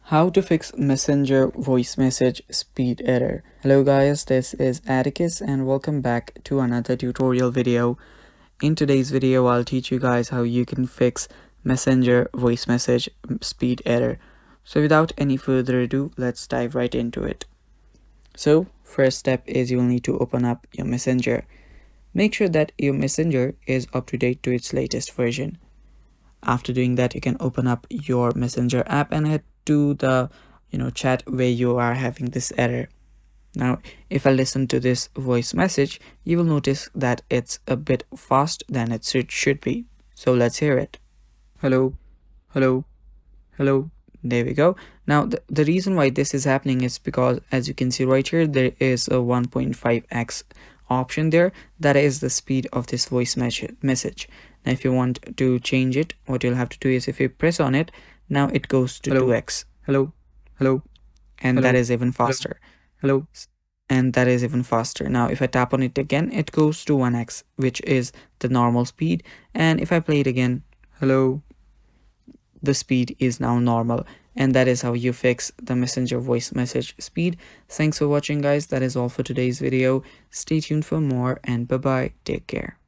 How to fix Messenger voice message speed error. Hello guys, this is Atticus and welcome back to another tutorial video. In today's video, I'll teach you guys how you can fix Messenger voice message speed error. So without any further ado, let's dive right into it. So first step is you'll need to open up your Messenger. Make sure that your Messenger is up to date to its latest version. After doing that, you can open up your Messenger app and head to the chat where you are having this error. Now if I listen to this voice message, you will notice that it's a bit fast than it should be. So let's hear it. Hello, hello, hello. There we go. Now the reason why this is happening is because, as you can see right here, there is a 1.5x option there. That is the speed of this voice message. Now if you want to change it, what you'll have to do is if you press on it, now it goes to 2x. Hello, hello, and that is even faster. Hello, and that is even faster. Now if I tap on it again, it goes to 1x, which is the normal speed. And if I play it again, hello, the speed is now normal. And that is how you fix the Messenger voice message speed. Thanks for watching guys. That is all for today's video. Stay tuned for more and bye bye. Take care.